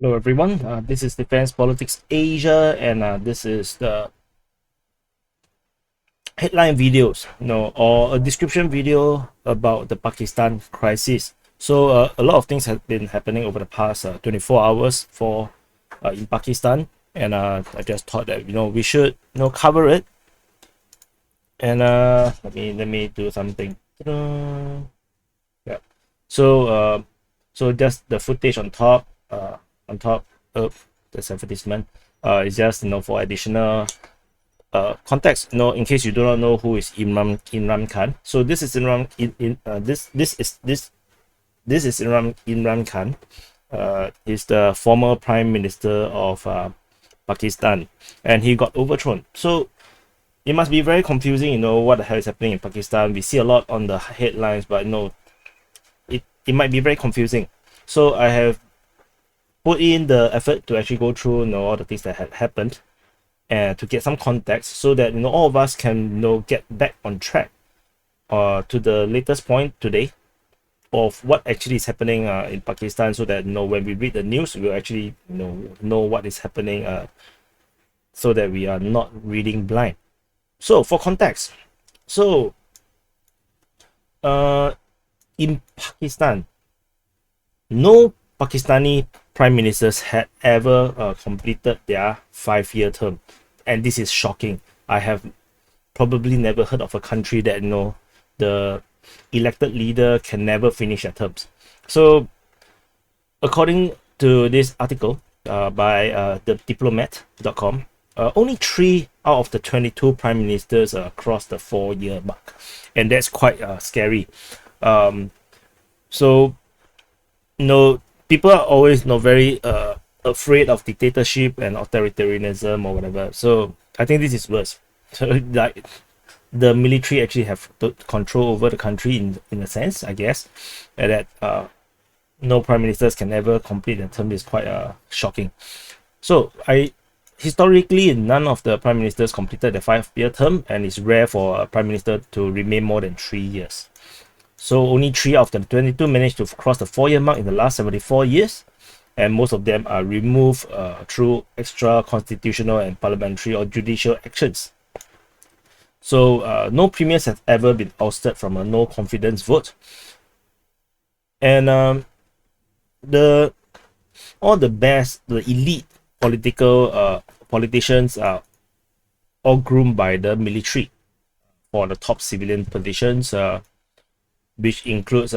Hello everyone, this is Defense Politics Asia, and this is the headline videos, or a description video about the Pakistan crisis. So a lot of things have been happening over the past 24 hours for in Pakistan, and I just thought that we should cover it. And let me do something. Yeah. So so just the footage on top. On top of this advertisement is just for additional context, in case you do not know who is Imran Khan. So this is this is Imran Khan. He's the former Prime Minister of Pakistan, and he got overthrown. So it must be very confusing, what the hell is happening in Pakistan. We see a lot on the headlines, but it might be very confusing. So I have put in the effort to actually go through all the things that had happened and to get some context, so that all of us can get back on track to the latest point today of what actually is happening in Pakistan, so that when we read the news, we'll actually know what is happening, so that we are not reading blind. So for context, so in Pakistan, no Pakistani prime ministers had ever completed their 5-year term, and this is shocking. I have probably never heard of a country that the elected leader can never finish their terms. So according to this article by the diplomat.com, only 3 out of the 22 prime ministers crossed the 4-year mark, and that's quite scary. So people are always very afraid of dictatorship and authoritarianism or whatever. So I think this is worse. So like the military actually have control over the country in a sense, I guess, and that no prime ministers can ever complete their term is quite shocking. So historically, none of the prime ministers completed the 5-year term, and it's rare for a prime minister to remain more than 3 years. So only 3 out of the 22 managed to cross the 4-year mark in the last 74 years, and most of them are removed through extra constitutional and parliamentary or judicial actions. So no premiers have ever been ousted from a no confidence vote, and all the elite politicians are all groomed by the military for the top civilian positions, which includes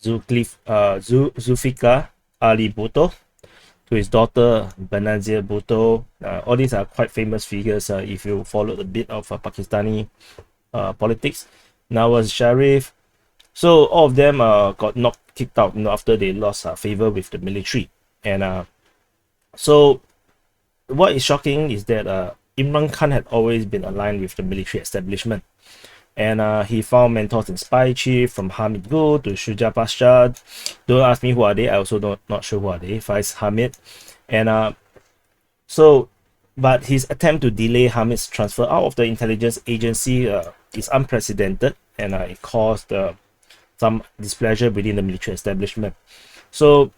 Zulfikar Ali Bhutto, to his daughter Benazir Bhutto. All these are quite famous figures if you followed a bit of Pakistani politics. Nawaz Sharif. So all of them got kicked out after they lost favor with the military. And so what is shocking is that Imran Khan had always been aligned with the military establishment. And he found mentors in spy chief, from Hamid Gul to Shuja Pasha. Don't ask me who are they. I also not sure who are they. Faiz Hamid. And but his attempt to delay Hamid's transfer out of the intelligence agency is unprecedented, and it caused some displeasure within the military establishment. So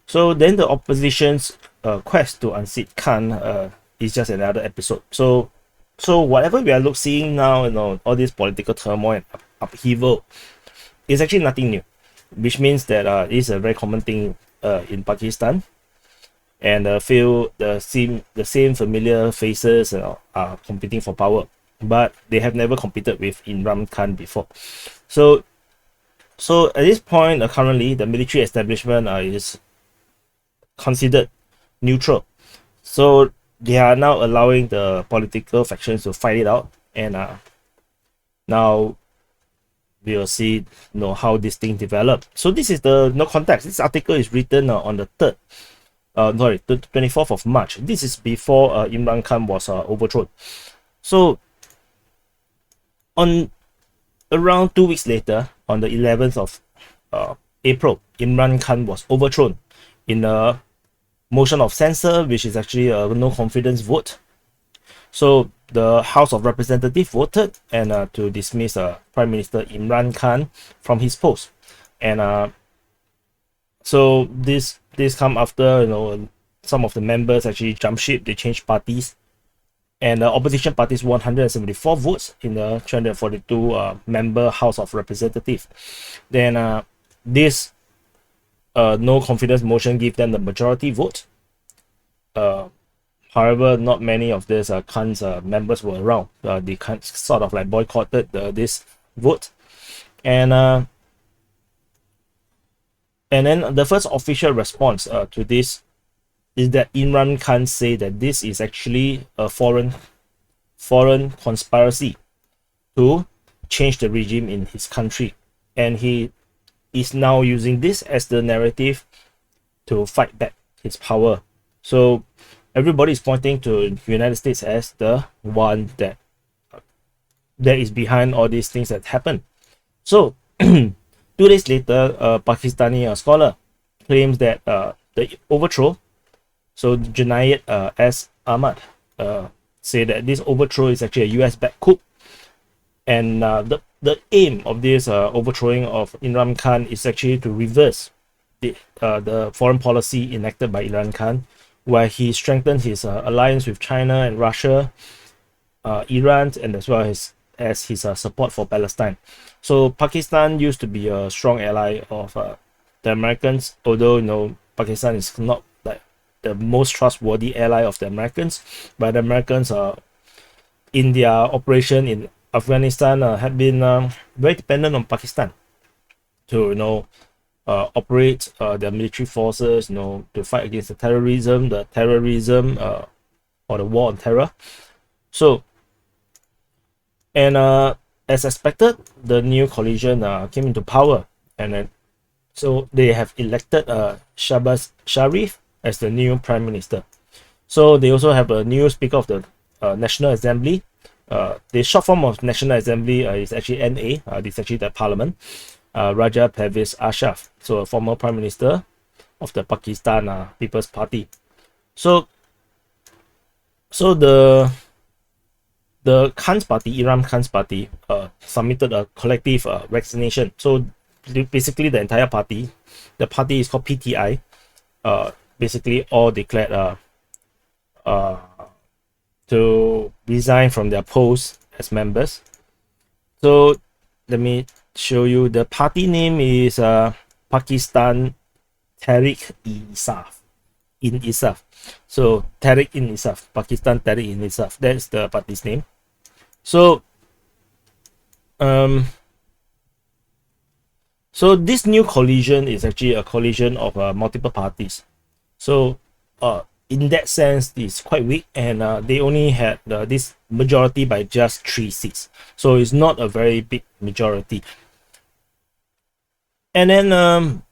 then the opposition's quest to unseat Khan is just another episode. So whatever we are seeing now, all this political turmoil and upheaval is actually nothing new, which means that it is a very common thing in Pakistan, and the same familiar faces are competing for power, but they have never competed with Imran Khan before. So at this point, currently the military establishment is considered neutral. So they are now allowing the political factions to fight it out, and now we'll see how this thing develop. So this is the context. This article is written on the 24th of March. This is before Imran Khan was overthrown. So on around 2 weeks later, on the 11th of April, Imran Khan was overthrown in a motion of censure, which is actually a no confidence vote. So the House of Representatives voted and to dismiss Prime Minister Imran Khan from his post. And so this this come after, you know, some of the members actually jumped ship, they changed parties, and the opposition parties won 174 votes in the 342 member House of Representatives. Then this no confidence motion gave them the majority vote. However, not many of these Khan's members were around. They sort of like boycotted this vote, and then the first official response to this is that Imran Khan say that this is actually a foreign conspiracy to change the regime in his country, and he is now using this as the narrative to fight back his power. So everybody is pointing to the United States as the one that is behind all these things that happen. So 2 days later, a Pakistani scholar claims that the overthrow, so Junaid S. Ahmad, say that this overthrow is actually a US-backed coup, and the aim of this overthrowing of Imran Khan is actually to reverse the foreign policy enacted by Imran Khan, where he strengthened his alliance with China and Russia, Iran, and as well as his support for Palestine. So Pakistan used to be a strong ally of the Americans, although, you know, Pakistan is not like the most trustworthy ally of the Americans, but the Americans in their operation in Afghanistan have been very dependent on Pakistan to, you know, operate their military forces, you know, to fight against the terrorism or the war on terror. So, and as expected, the new coalition came into power, and then so they have elected Shahbaz Sharif as the new Prime Minister. So they also have a new Speaker of the National Assembly. The short form of National Assembly is actually NA. This is actually the Parliament. Raja Pervez Ashraf, so a former Prime Minister of the Pakistan People's Party. So the Khan's party, Imran Khan's party, submitted a collective resignation. So basically the entire party, the party is called PTI, basically all declared to resign from their posts as members. So let me show you. The party name is Pakistan Tehreek-e-Insaf. So Tehreek-e-Insaf, Pakistan Tehreek-e-Insaf. That's the party's name. So so this new coalition is actually a coalition of multiple parties. So in that sense, it's quite weak, and they only had this majority by just 3 seats. So it's not a very big majority. And then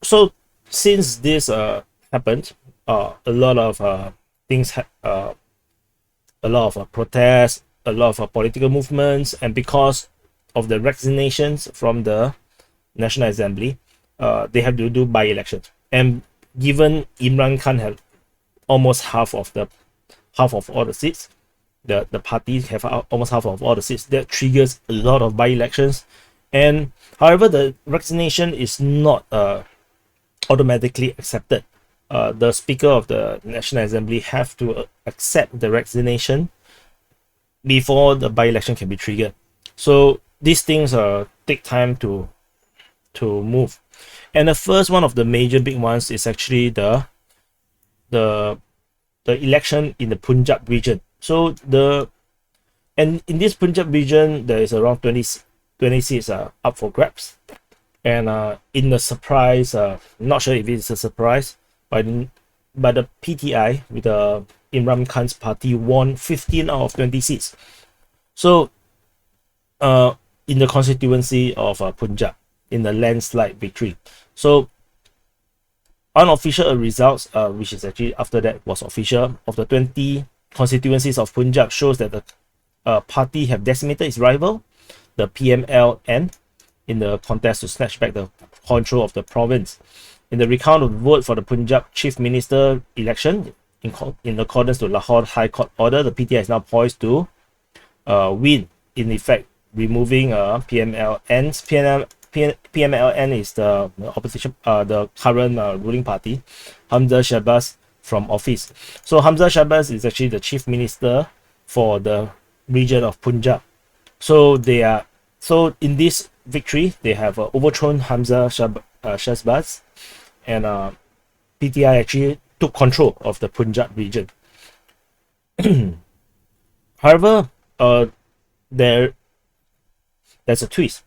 so since this happened, a lot of things, a lot of protests, a lot of political movements, and because of the resignations from the National Assembly, they have to do by-elections. And given Imran Khan had almost half of all the seats, the parties have almost half of all the seats, that triggers a lot of by-elections. And however, the resignation is not automatically accepted. The Speaker of the National Assembly have to accept the resignation before the by-election can be triggered. So these things take time to move. And the first one of the major big ones is actually the election in the Punjab region. So in this Punjab region, there is around 20 seats up for grabs. And in the surprise, not sure if it's a surprise, but the PTI with the Imran Khan's party won 15 out of 20 seats. So in the constituency of Punjab, in the landslide victory. So unofficial results, which is actually after that was official, of the 20 constituencies of Punjab shows that the party have decimated its rival, the PML-N, in the contest to snatch back the control of the province. In the recount of the vote for the Punjab Chief Minister election, in accordance to Lahore High Court order, the PTI is now poised to win, in effect removing PML-N's PMLN is the opposition, the current ruling party, Hamza Shahbaz from office. So Hamza Shahbaz is actually the chief minister for the region of Punjab. So in this victory, they have overthrown Hamza Shahbaz, and PTI actually took control of the Punjab region. However, there's a twist.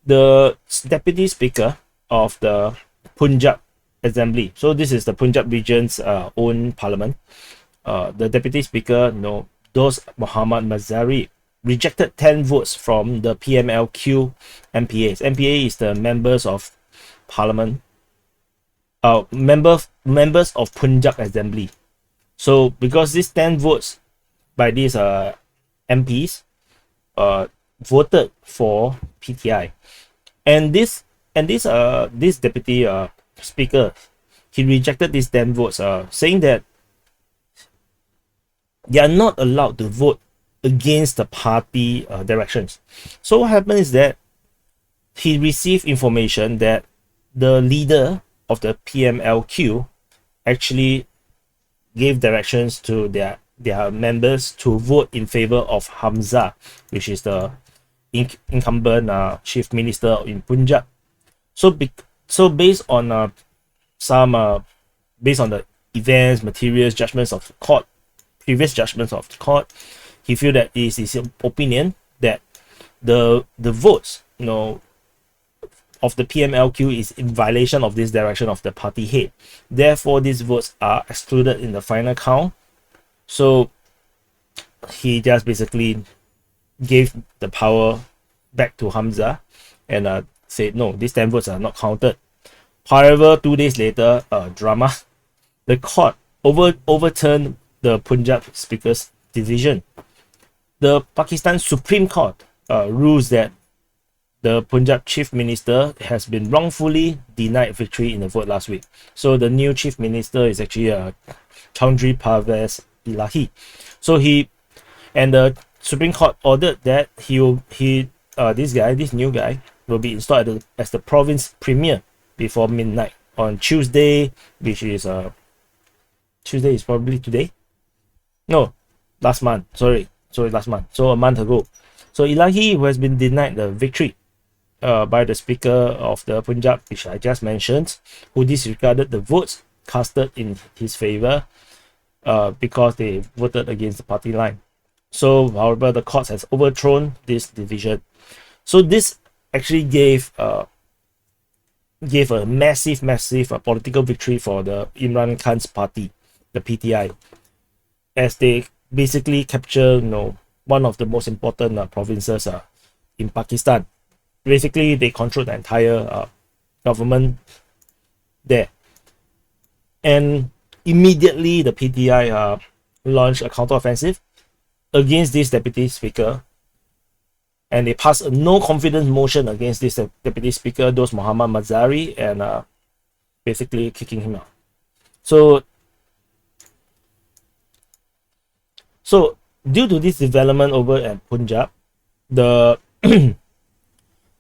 The deputy speaker of the Punjab Assembly, so this is the Punjab region's own parliament, the deputy speaker, Dost Mazari, rejected 10 votes from the PML-Q MPAs. MPA is the members of parliament, members of Punjab Assembly. So because these 10 votes by these MPs voted for PTI, and this deputy speaker, he rejected these 10 votes, saying that they are not allowed to vote against the party directions. So what happened is that he received information that the leader of the PML-Q actually gave directions to their members to vote in favor of Hamza, which is the incumbent chief minister in Punjab. So based on based on the events, materials, judgments of the court, previous judgments of the court, he feel that it is his opinion that the votes of the PML-Q is in violation of this direction of the party head. Therefore, these votes are excluded in the final count. So he just basically gave the power back to Hamza and said, no, these 10 votes are not counted. However, 2 days later, drama, the court overturned the Punjab speaker's decision. The Pakistan Supreme Court rules that the Punjab chief minister has been wrongfully denied victory in the vote last week. So the new chief minister is actually Chaudhry Parvez Ilahi. So the Supreme Court ordered that this new guy will be installed as the province premier before midnight on Tuesday, which is Tuesday is probably today. No, last month. Sorry, last month. So a month ago. So Ilahi, who has been denied the victory by the speaker of the Punjab, which I just mentioned, who disregarded the votes casted in his favor because they voted against the party line. So, however, the court has overthrown this division. So this actually gave a massive political victory for the Imran Khan's party, the PTI, as they basically capture one of the most important provinces in Pakistan. Basically, they control the entire government there. And immediately, the PTI launched a counteroffensive against this deputy speaker, and they passed a no confidence motion against this deputy speaker, Dost Muhammad Mazari, and basically kicking him out. So due to this development over at Punjab, the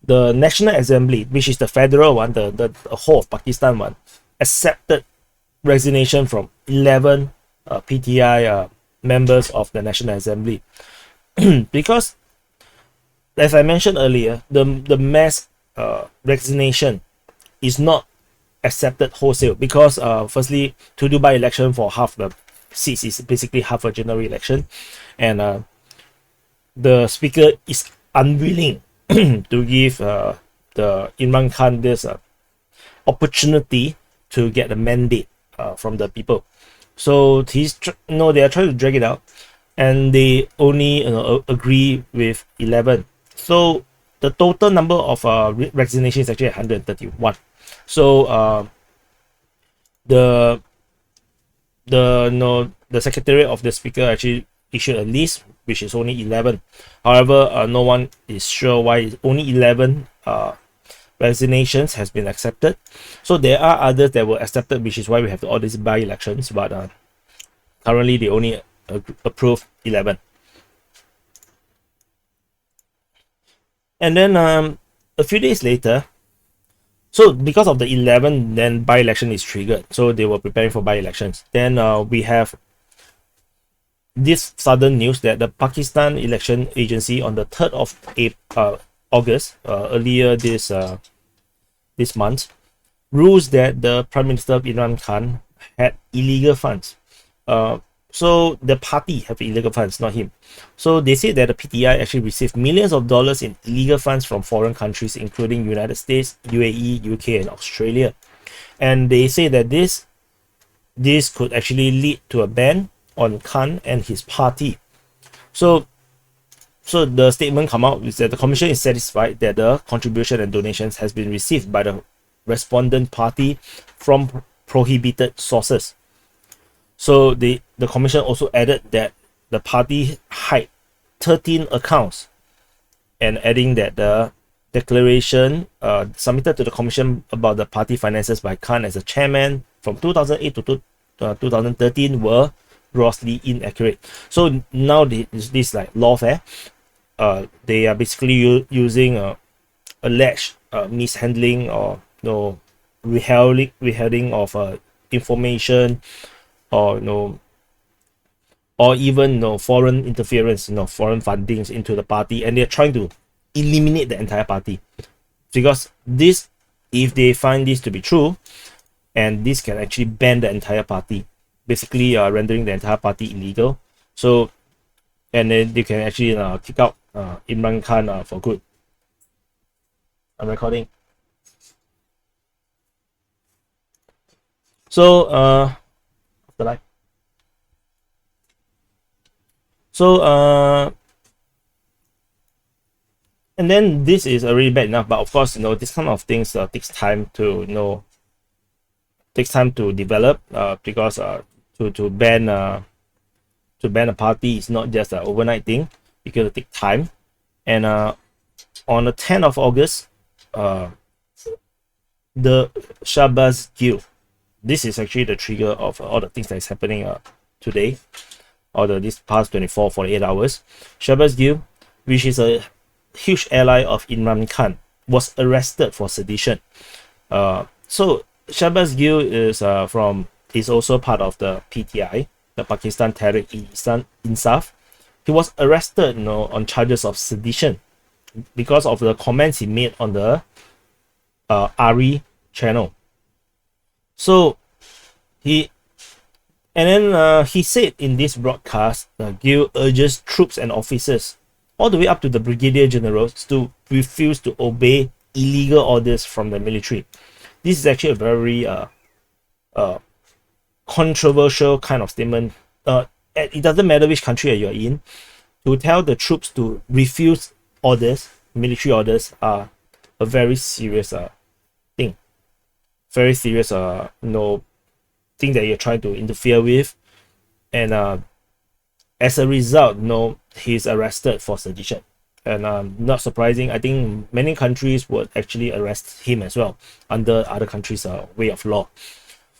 the National Assembly, which is the federal one, the whole of Pakistan one, accepted resignation from 11 PTI members of the National Assembly. Because, as I mentioned earlier, the mass resignation is not accepted wholesale because, firstly, to do by-election for half the seats is basically half a general election, and the speaker is unwilling to give the Imran Khan this opportunity to get a mandate from the people. So they are trying to drag it out, and they only agree with 11. So the total number of resignations is actually 131. So the secretariat of the speaker actually issued a list which is only 11. However, no one is sure why only 11 resignations has been accepted. So there are others that were accepted, which is why we have all these by-elections, but currently they only approve 11. And then a few days later, so because of the 11, then by-election is triggered. So they were preparing for by-elections. Then we have this sudden news that the Pakistan Election Agency on the 3rd of August, earlier this month, rules that the Prime Minister Imran Khan had illegal funds. So the party have illegal funds, not him. So they say that the PTI actually received millions of dollars in illegal funds from foreign countries, including United States, UAE, UK, and Australia. And they say that this could actually lead to a ban on Khan and his party. So the statement come out is that the commission is satisfied that the contribution and donations has been received by the respondent party from prohibited sources. So the commission also added that the party hid 13 accounts, and adding that the declaration submitted to the commission about the party finances by Khan as a chairman from 2008 to 2013 were grossly inaccurate. So now this like lawfare, they are basically using alleged mishandling or withholding of information, or or even foreign interference, foreign fundings into the party, and they're trying to eliminate the entire party. Because this, if they find this to be true, and this can actually ban the entire party, basically rendering the entire party illegal. So, and then they can actually kick out Imran Khan for good. I'm recording. So the live. So and then this is already bad enough, but of course this kind of things takes time to develop, because to ban a party is not just an overnight thing. It's going to take time. And on the 10th of August, the Shahbaz Gill, this is actually the trigger of all the things that is happening today, or this past 48 hours. Shahbaz Gill, which is a huge ally of Imran Khan, was arrested for sedition. So Shahbaz Gill is also part of the PTI, the Pakistan Tehreek-e-Insaf. He was arrested on charges of sedition because of the comments he made on the Ari channel. So he said in this broadcast, Gill urges troops and officers all the way up to the brigadier generals to refuse to obey illegal orders from the military. This is actually a very controversial kind of statement. It doesn't matter which country you're in, to tell the troops to refuse orders, military orders, are a very serious thing. Very serious thing that you're trying to interfere with. And as a result, he's arrested for sedition. And not surprising, I think many countries would actually arrest him as well under other countries' way of law.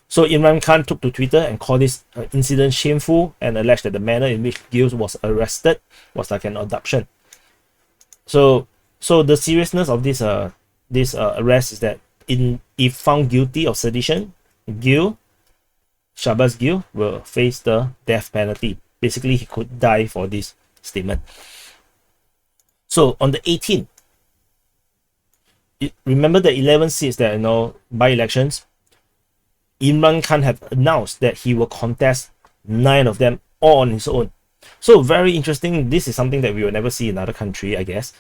So Imran Khan took to Twitter and called this incident shameful, and alleged that the manner in which Gill was arrested was like an abduction. So the seriousness of this arrest is that if found guilty of sedition, Shahbaz Gill will face the death penalty. Basically, he could die for this statement. So on the 18th, remember the 11 seats that by elections, Imran Khan have announced that he will contest 9 of them all on his own. So very interesting. This is something that we will never see in another country, I guess.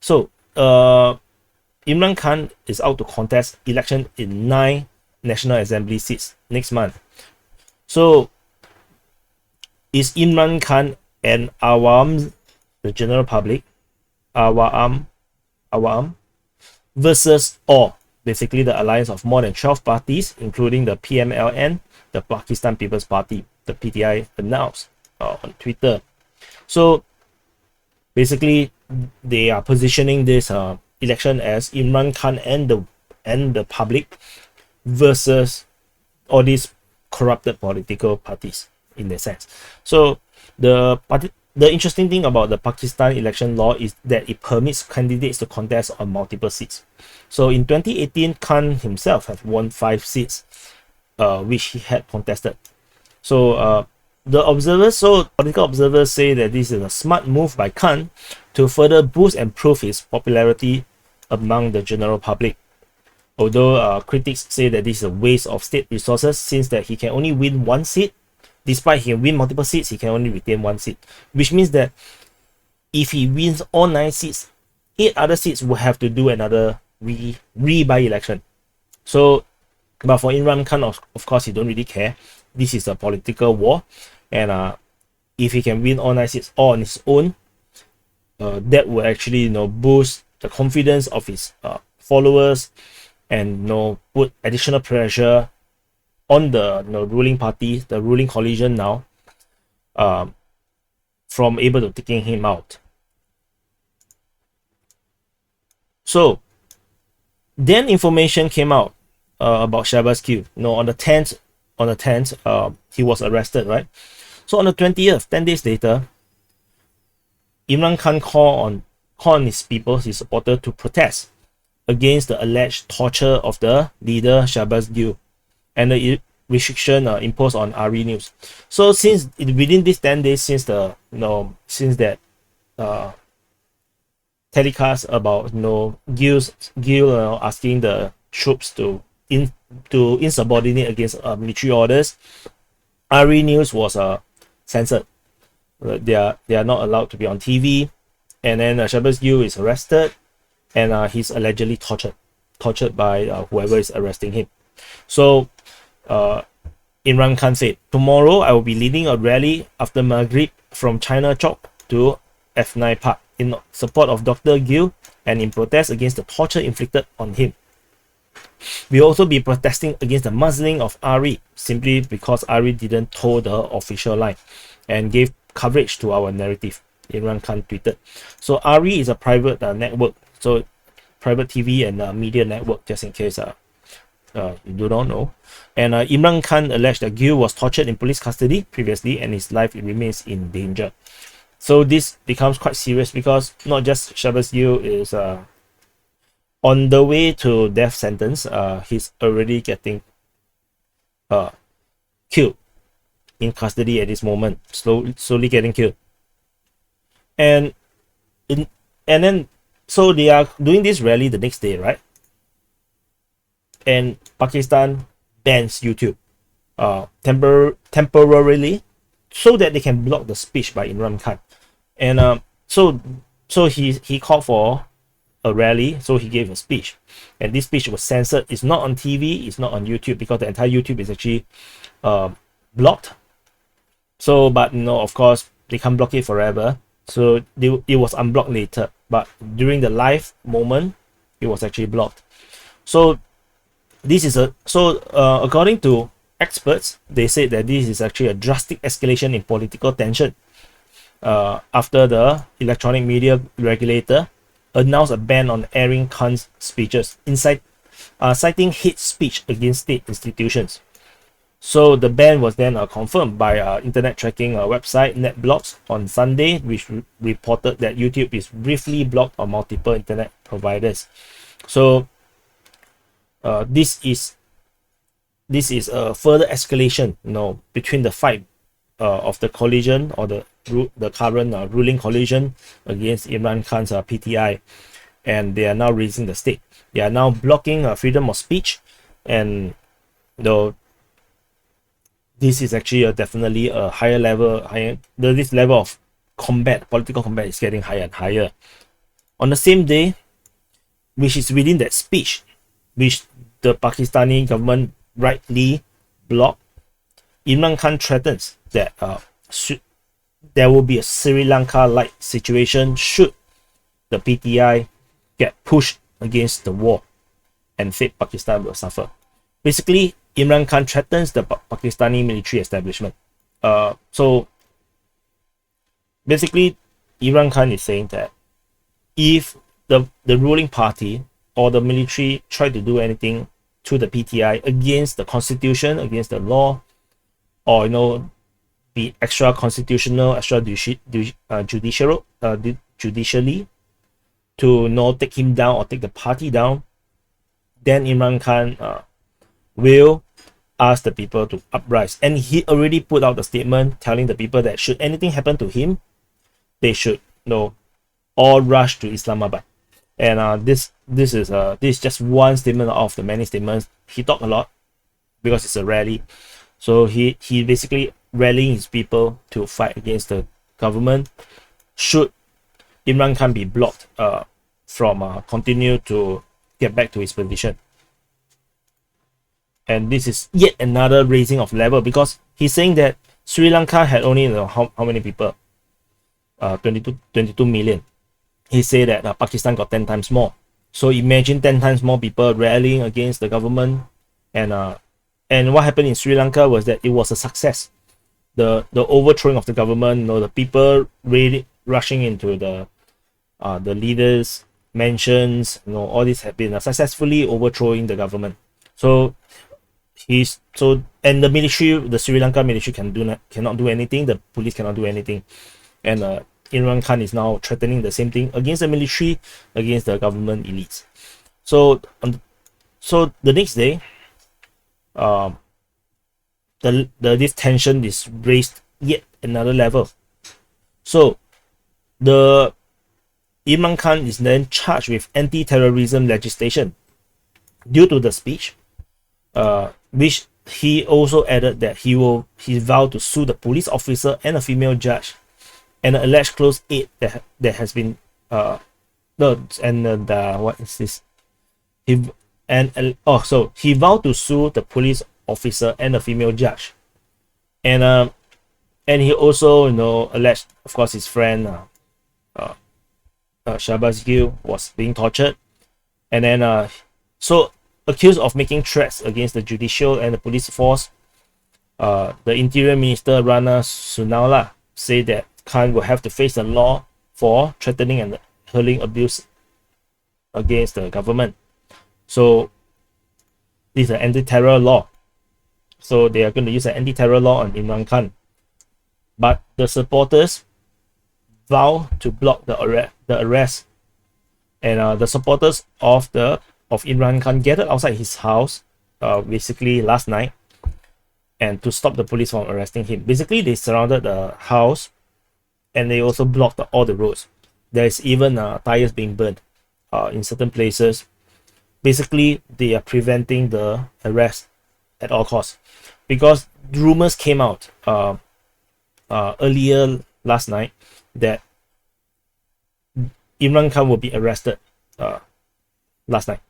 So Imran Khan is out to contest election in 9 National Assembly seats next month. So is Imran Khan and Awam, the general public, Awam versus all, basically the alliance of more than 12 parties, including the PMLN, the Pakistan People's Party, the PTI announced on Twitter. So basically, they are positioning this election as Imran Khan and the public versus all these corrupted political parties in that sense. So the the interesting thing about the Pakistan election law is that it permits candidates to contest on multiple seats. So in 2018, Khan himself had won 5 seats, which he had contested. So political observers say that this is a smart move by Khan to further boost and prove his popularity among the general public. Although critics say that this is a waste of state resources, since that he can only win 1 seat. Despite he can win multiple seats, he can only retain 1 seat, which means that if he wins all 9 seats, 8 other seats will have to do another by-election. So, but for Imran Khan, of course, he don't really care. This is a political war, and if he can win all 9 seats all on his own, that will actually boost the confidence of his followers, and put additional pressure on the ruling party, the ruling coalition now, from able to taking him out. So then information came out about Shahbaz Gill. On the 10th, he was arrested, right? So on the 20th, 10 days later, Imran Khan called on his people, his supporters, to protest against the alleged torture of the leader Shahbaz Gill and the restriction imposed on RE News. So since within these 10 days, since that telecast about Gill asking the troops to insubordinate against military orders, RE News was censored. They are not allowed to be on TV, and then Shahbaz Gill is arrested, and he's allegedly tortured by whoever is arresting him. So Imran Khan said, "Tomorrow I will be leading a rally after Maghrib from China Chowk to F9 Park in support of Dr. Gill and in protest against the torture inflicted on him. We'll also be protesting against the muzzling of RE simply because RE didn't toe the official line and gave coverage to our narrative," Imran Khan tweeted. So RE is a private network, so private TV and media network, just in case you do not know. And Imran Khan alleged that Gill was tortured in police custody previously and his life remains in danger. So this becomes quite serious because not just Shahbaz Gill is on the way to death sentence, he's already getting killed in custody at this moment, slowly getting killed. And then so they are doing this rally the next day, right? And Pakistan bans YouTube temporarily so that they can block the speech by Imran Khan. And so he called for a rally, so he gave a speech, and this speech was censored. It's not on TV, it's not on YouTube, because the entire YouTube is actually blocked. So, but of course they can't block it forever, so it was unblocked later, but during the live moment it was actually blocked. So this is according to experts, they said that this is actually a drastic escalation in political tension after the electronic media regulator announced a ban on airing Khan's speeches, citing hate speech against state institutions. So the ban was then confirmed by internet tracking website NetBlocks on Sunday, which reported that YouTube is briefly blocked on multiple internet providers. So this is a further escalation, between the fight of the coalition, or the current ruling coalition against Imran Khan's PTI, and they are now raising the stake. They are now blocking freedom of speech, and this is actually definitely a higher level. This level of political combat is getting higher and higher. On the same day, which is within that speech, which the Pakistani government rightly blocked, Imran Khan threatens that there will be a Sri Lanka-like situation should the PTI get pushed against the wall, and said Pakistan will suffer. Basically, Imran Khan threatens the Pakistani military establishment. So basically, Imran Khan is saying that if the ruling party or the military try to do anything to the PTI against the constitution, against the law, or be extra constitutional, extra judicially to take him down or take the party down, then Imran Khan will ask the people to uprise. And he already put out a statement telling the people that should anything happen to him, they should all rush to Islamabad. And this is just one statement of the many statements. He talked a lot because it's a rally. So he basically rallying his people to fight against the government should Imran Khan be blocked from continue to get back to his position. And this is yet another raising of level, because he's saying that Sri Lanka had only how many people? 22 million. He said that Pakistan got 10 times more. So imagine 10 times more people rallying against the government. And what happened in Sri Lanka was that it was a success. The overthrowing of the government, the people really rushing into the leaders' mansions, all this have been successfully overthrowing the government. So and the military, the Sri Lanka military cannot do anything. The police cannot do anything. And Imran Khan is now threatening the same thing against the military, against the government elites. So the next day, this tension is raised yet another level. So the Imran Khan is then charged with anti-terrorism legislation due to the speech, which he also added that he vowed to sue the police officer and a female judge and an alleged close aide that has been what is this? So he vowed to sue the police officer and a female judge, and he also alleged, of course, his friend Shahbaz Gill was being tortured, and then so accused of making threats against the judicial and the police force. The Interior Minister Rana Sunala said that Khan will have to face the law for threatening and hurling abuse against the government. So this is an anti-terror law. So they are going to use an anti-terror law on Imran Khan. But the supporters vow to block the arrest. And the supporters of Imran Khan gathered outside his house basically last night, and to stop the police from arresting him. Basically, they surrounded the house and they also blocked all the roads. There is even tires being burned in certain places. Basically, they are preventing the arrest at all costs, because rumors came out earlier last night that Imran Khan will be arrested last night,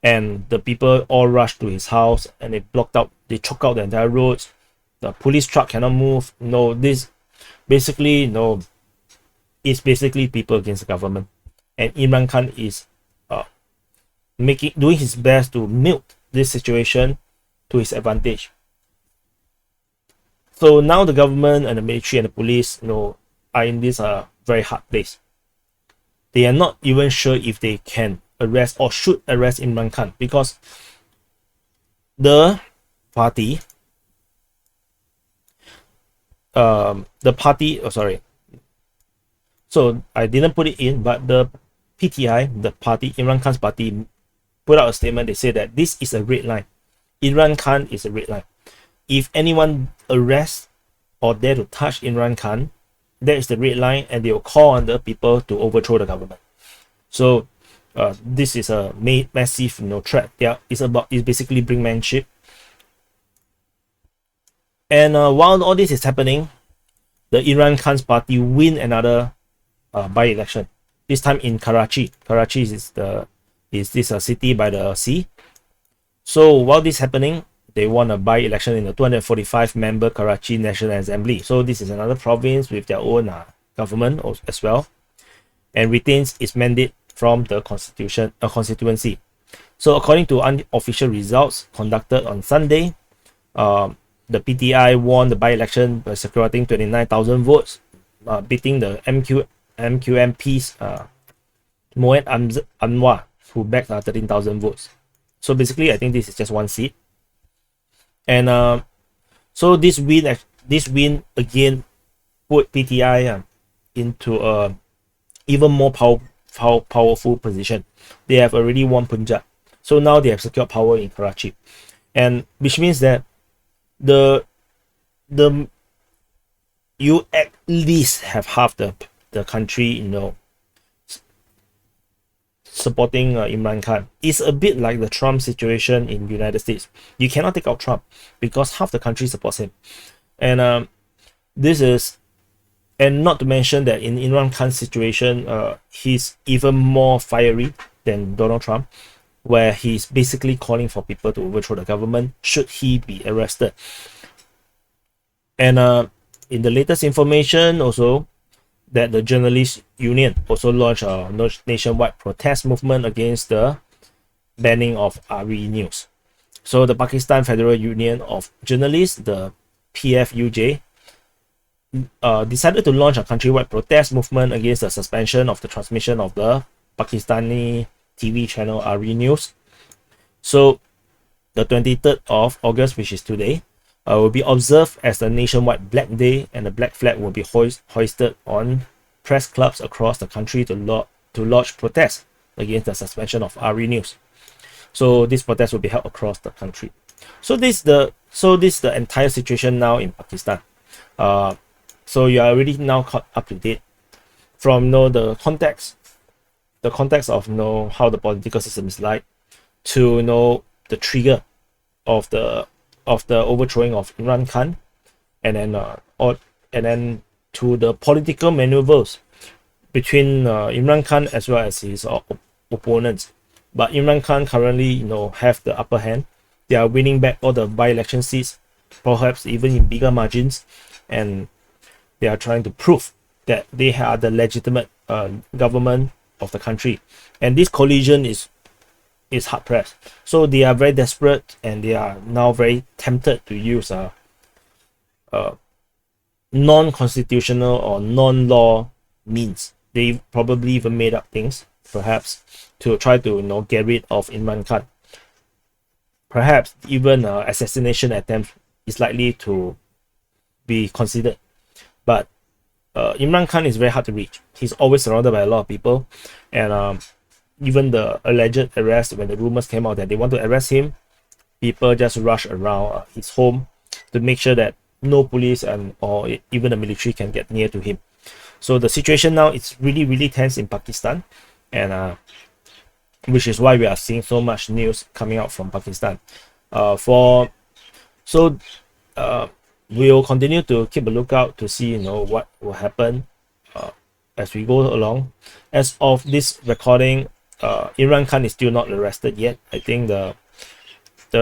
and the people all rushed to his house and they choked out the entire roads. The police truck cannot move. This basically it's basically people against the government, and Imran Khan is doing his best to milk this situation to his advantage. So now the government and the military and the police are in this very hard place. They are not even sure if they can arrest or should arrest Imran Khan, because the party so I didn't put it in, but the PTI, the party, Imran Khan's party, put out a statement. They say that this is a red line. Imran Khan is a red line. If anyone arrests or dare to touch Imran Khan, that is the red line, and they will call on the people to overthrow the government. So this is a massive threat. It's basically brinkmanship. And while all this is happening, the Imran Khan's party win another by-election. This time in Karachi. Karachi is this city by the sea. So while this is happening, they won a by-election in the 245-member Karachi National Assembly. So this is another province with their own government as well, and retains its mandate from the constituency. So according to unofficial results conducted on Sunday, the PTI won the by-election by securing 29,000 votes, beating the MQ MPs Moed Anwar, who backed 13,000 votes. So basically, I think this is just one seat. And so this win this win again put PTI into a even more powerful position. They have already won Punjab, so now they have secured power in Karachi, and which means that the you at least have half the country, you know, supporting Imran Khan. It's a bit like the Trump situation in the United States. You cannot take out Trump because half the country supports him, and this is, and not to mention that in Imran Khan's situation, he's even more fiery than Donald Trump, where he's basically calling for people to overthrow the government should he be arrested. And in the latest information also, that the journalists union also launched a nationwide protest movement against the banning of RE news. So the Pakistan Federal Union of Journalists, the PFUJ, decided to launch a countrywide protest movement against the suspension of the transmission of the Pakistani TV channel RE News. So the 23rd of August, which is today, will be observed as the nationwide Black Day, and the black flag will be hoisted on press clubs across the country to lodge protests against the suspension of RE News. So this protest will be held across the country. So this the entire situation now in Pakistan. So you are already now caught up to date from the context of how the political system is like, to the trigger of the overthrowing of Imran Khan, and then to the political maneuvers between Imran Khan as well as his opponents. But Imran Khan currently have the upper hand. They are winning back all the by-election seats, perhaps even in bigger margins, and they are trying to prove that they are the legitimate government of the country. And this collision is hard pressed. So they are very desperate, and they are now very tempted to use non-constitutional or non-law means. They probably even made up things, perhaps, to try to get rid of Imran Khan. Perhaps even assassination attempt is likely to be considered. But Imran Khan is very hard to reach. He's always surrounded by a lot of people, and even the alleged arrest, when the rumors came out that they want to arrest him, people just rush around his home to make sure that no police or even the military can get near to him. So the situation now is really, really tense in Pakistan, and which is why we are seeing so much news coming out from Pakistan. We'll continue to keep a lookout to see what will happen as we go along. As of this recording, Imran Khan is still not arrested yet. I think the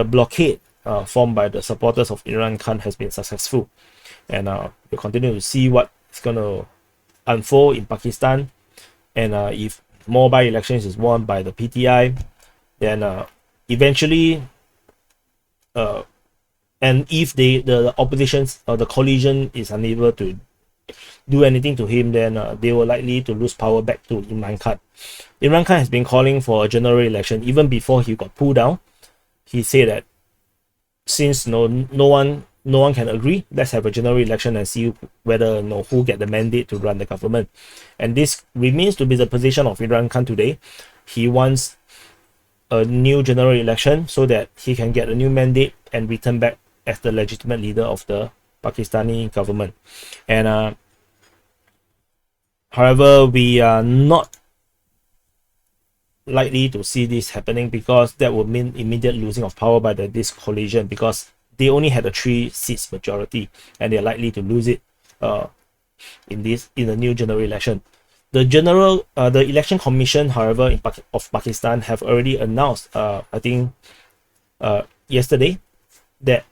blockade formed by the supporters of Imran Khan has been successful, and we'll continue to see what is going to unfold in Pakistan. And if more by-elections is won by the PTI, then eventually, and if the oppositions or the coalition is unable to do anything to him, then they were likely to lose power back to Imran Khan. Imran Khan has been calling for a general election even before he got pulled down. He said that since no one can agree, let's have a general election and see whether who get the mandate to run the government. And this remains to be the position of Imran Khan today. He wants a new general election so that he can get a new mandate and return back as the legitimate leader of the Pakistani government. And however, we are not likely to see this happening, because that would mean immediate losing of power by this coalition, because they only had a 3 seats majority, and they're likely to lose it in the new general election. The election commission, however, of Pakistan have already announced, I think yesterday, that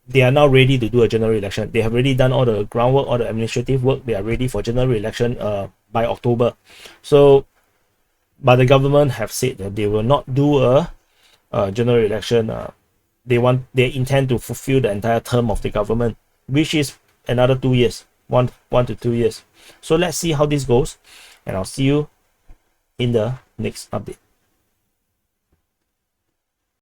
they are now ready to do a general election. They have already done all the groundwork, all the administrative work. They are ready for general election by October. So, but the government have said that they will not do a general election. They intend to fulfill the entire term of the government, which is another 2 years, one to 2 years. So let's see how this goes, and I'll see you in the next update.